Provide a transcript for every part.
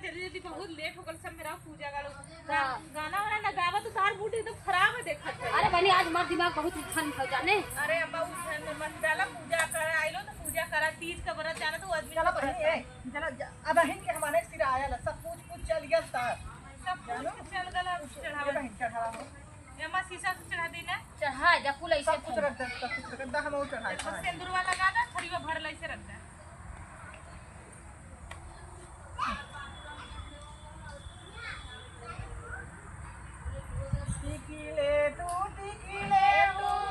जल्दी जल्दी बहुत लेट हो गल सब मेरा पूजा गालो गाना वाना लगावा तो तार बूटी तो खराब है देखत है। अरे बनी आज हमार दिमाग बहुत उछन हो जाने। अरे अम्मा उठन में मत डाला पूजा कर आइलो तो पूजा करा तीज का व्रत जाना तो आदमी चला बहन ए चला अब बहन के हमारे सिर आया ला सब कुछ चल गया था सब कुछ चल गला चढ़ावा बहन चढ़ावा अम्मा शीशा चढ़ा देना चढ़ा जा कुल ऐसे सब कुछ रख दे सब कुछ रख दे हम और चढ़ा सिंदूरवा लगा दे थरीवा भर ले से रख दे। टिकिले तू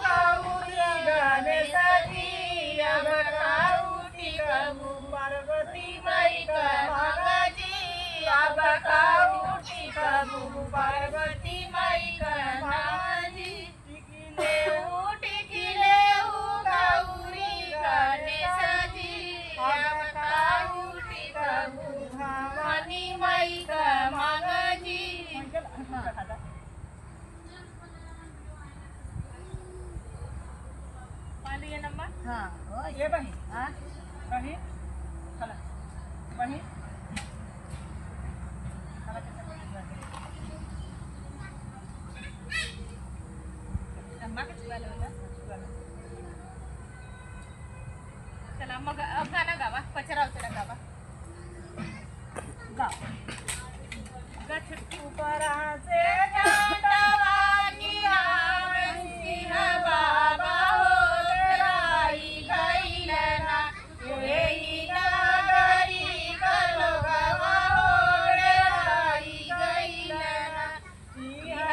गौरी गणेश जी अब काउटी कबू पार्वती माई का मागाजी अब काउटी कबू पार्वती माई का मागाजी टिकिले गौरी गणेश जी अब काउटी कबू भवानी माई का मागाजी। पानी ये नंबर हां ये बहन हां बहन चला बहन चला अम्मा के चुआ लो चला मग अब गाना गावा पचरा उचरा गावा गा गा छुट्टी ऊपर से झंडवा गिरावे सिंह बाबा हो तेराई गइलना एही नगरी कलोगवा हो तेराई गइलना सिंह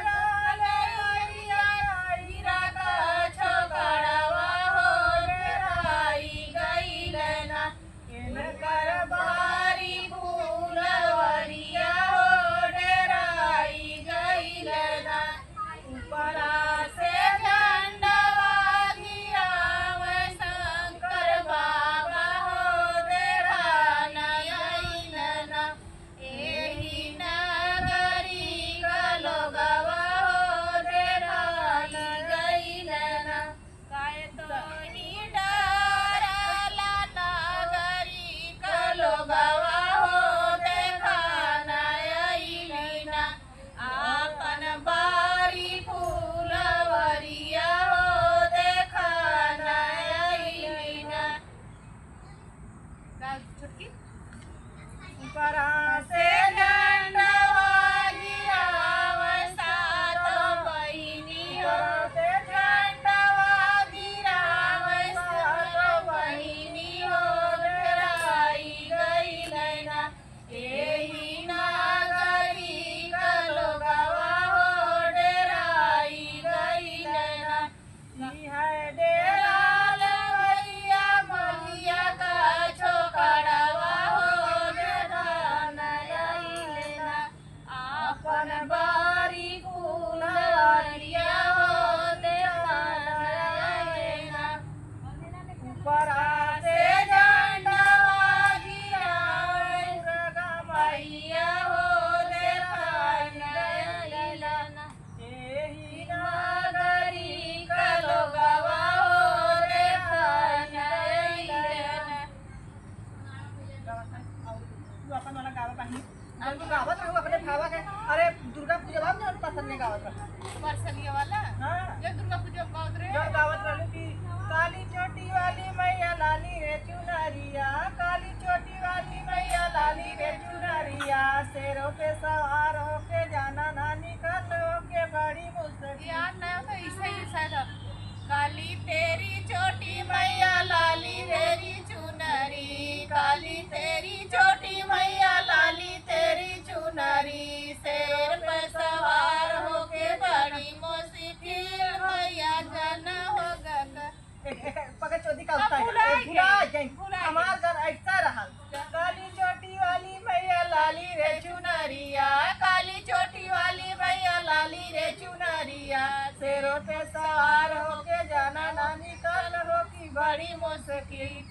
नगरिया हीरा का छोकड़वा हो तेराई गइलना इनकर बारी फूलवरिया हो डेराई गइलना ऊपरा से झंडवा गिरावे शंकर बाबा हो डेराना गइलना एही नगरी कलोगवा हो डेराई गइलना काय तो ही डरला नगरी कलोगवा हो देखाना अइलिना आपन बारी फूलवरिया हो देखाना अइलिना गा छुट्टी ऊपरा से झंडवा गिरावे सात बहिनी हो से झंडवा गिरावे सात बहिनी हो डेराई गइलना एही नगरी कलोगवा हो डेराई गइलना ई है डेराल भैया बलिया का छोकड़वा हो डेराना गइलना आपन बारी फूलवरिया हो डेराना गइलना ऊपरा से झंडवा गिरावे दुर्गा मैया हो देखाना गइलना एही नगरी कलोगवा हो देखाना गइलना। तू अपन वाला गावा पाही हम तो गावत रहू अपने भावा के अरे दुर्गा पूजा में पसंद नहीं गावत रहू परसलिया वाला हां ये दुर्गा पूजा गावत रे जो गावत रहू कि काली चोटी वाली मैया लाली रे चुनरिया काली चोटी वाली मैया लाली रे चुनरिया शेरों पे सवार होके जाना ना निकल के बड़ी मुश्किल याद नहीं होता ऐसे ही शायद काली तेरी चोटी मैया लाली तेरी चुनरी काली तेरी चोटी मैया लाली तेरी चुनरी शेर पे सवार होके बड़ी मुश्किल मैया जन हो गल पकड़ चोटी का होता है भुला जाए हमार घर ऐसा रहा काली चोटी वाली मैया लाली रे चुनरिया काली चोटी वाली मैया लाली रे चुनरिया शेरों पे सवार होके जाना ना निकल हो की बड़ी मुश्किल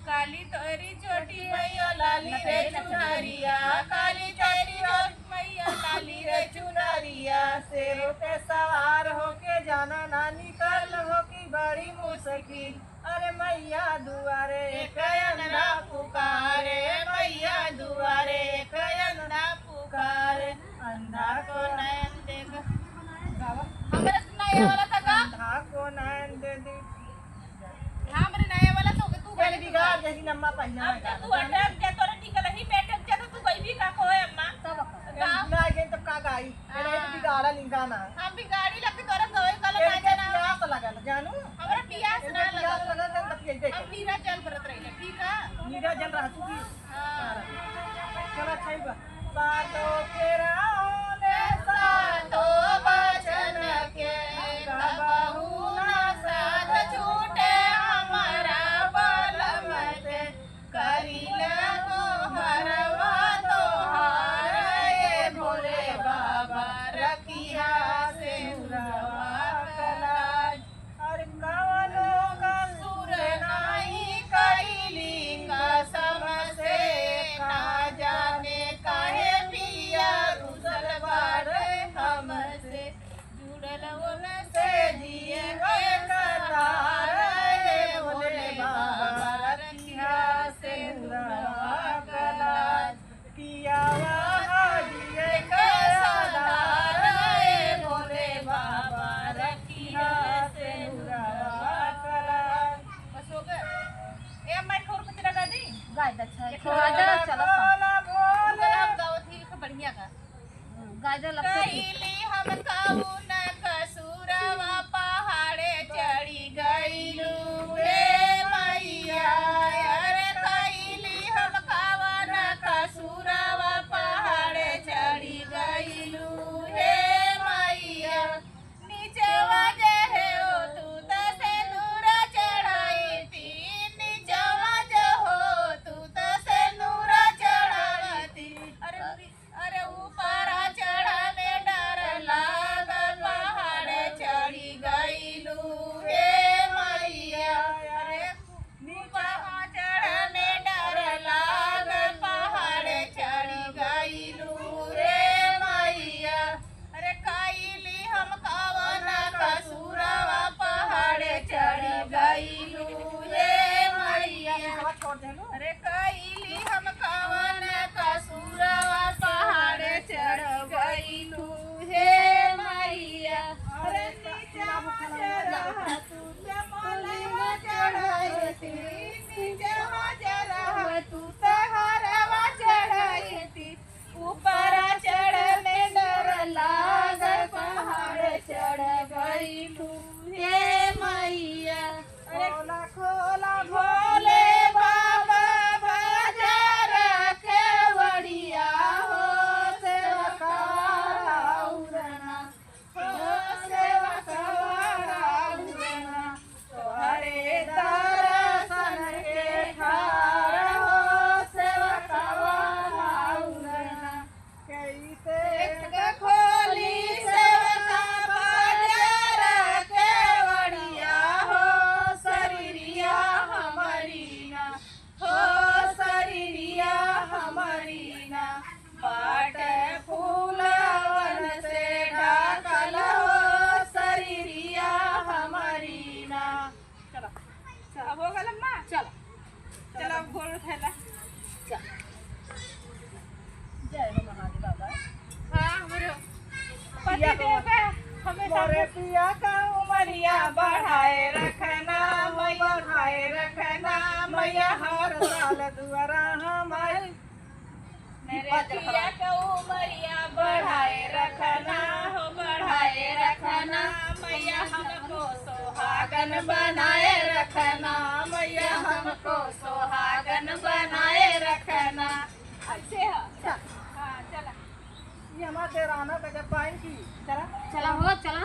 काली तेरी चोटी मैया लाली रे चुनरिया काली तेरी मैया लाली रे चुनरिया शेरों पे सवार होके जाना ना निकल हो की बड़ी मुश्किल अरे मैया दुआरे कयना पुकारे मैया जैसी नम्मा पहिना अब तू अटक जा तोरे निकल ही बैठक जा तो तू कोई भी का कोए अम्मा तब ना गेन तो का गाई एने तो बिगाड़ा निंगाना हम भी गाड़ी लग के तोरे गवे कल ना एने जाना प्यास लगल जानू हमरा पियास ना प्यास लगा लगल त पिए दे हम नीरा जल भरत रही ठीक है नीरा जल रहा तू की हां चला छैबा सातो केरा ने सातो बचन के कबहू ना साथ छूटे हमारा बलम से करिले को हरवा तोहार ये भोले बाबा रखिया से उरवा कलाज और कवनो कसूर नाही कैली कसम से ना जाने काहे पिया रुसल बाड़े हमसे जुड़ल उनसे जिए गए कतार ये भोले बाबा रखिया से उरवा कलाज पियावा जिए गए सदार ये भोले बाबा रखिया से उरवा कलाज बस हो गया ए मैं ठोर कुछ लगा दी गाय दच्छा थोड़ा जा चलो भोले हम गाओ थी बढ़िया का गाय दे लगते कैली हम काउन कसूरवा पहाड़े चढ़ी गईलू रे मैया अरे कैली हम कावन कसूरवा पहाड़े चढ़ी गईलू हे मैया नीचवा जे हो तू त से दूर चढ़ाई थी नीचवा जे हो तू त से दूर चढ़ावती अरे ऊपर चढ़ा में डर लागल पहाड़ चढ़ी गईलू हे मैया अरे ऊपर चढ़ा में डर लागल पहाड़ चढ़ी गईलू हे मैया अरे कैली हम कवन कसूरवा पहाड़ चढ़ी गईलू हे मैया छोड़ देलू अरे कैली हम कवन कसूरवा पहाड़ चढ़ गईलू हे मैया अरे नीचा रहा तू जमलवा चढ़ाई नीचा रहा तू हरवा चढ़ाई ऊपर चढ़ में डर लागल पहाड़ चढ़ गईलू हे मैया अरे खोला खोला भोले बाबा बाजार के बढ़िया हो सेवकारा उड़ना हो सेवकारा उड़ना तोहरे दर्शन के ठार हो सेवकारा उड़ना कैसे खोली सेवका बाजार के बढ़िया हो शरीरिया हमारी ना हो शरीरिया हमारी ना बाट फूलवन से ढकल हो शरीरिया हमारी ना चलो चलो हो गल अम्मा चलो चलो गोल उठेला जय हो महादेव बाबा हाँ हमरो पति देव का हमेशा मोरे पिया का उमरिया बढ़ाए रखना मैया बढ़ाए रखना मैया हर साल दुआरा हमारे मेरे पिया का उमरिया बढ़ाए रखना हो बढ़ाए रखना मैया हमको सुहागन बनाए रखना मैया हमको सुहागन बनाए रखना अच्छे है हाँ चला ये हमारे राना का जब पाएंगी चला चला हो चला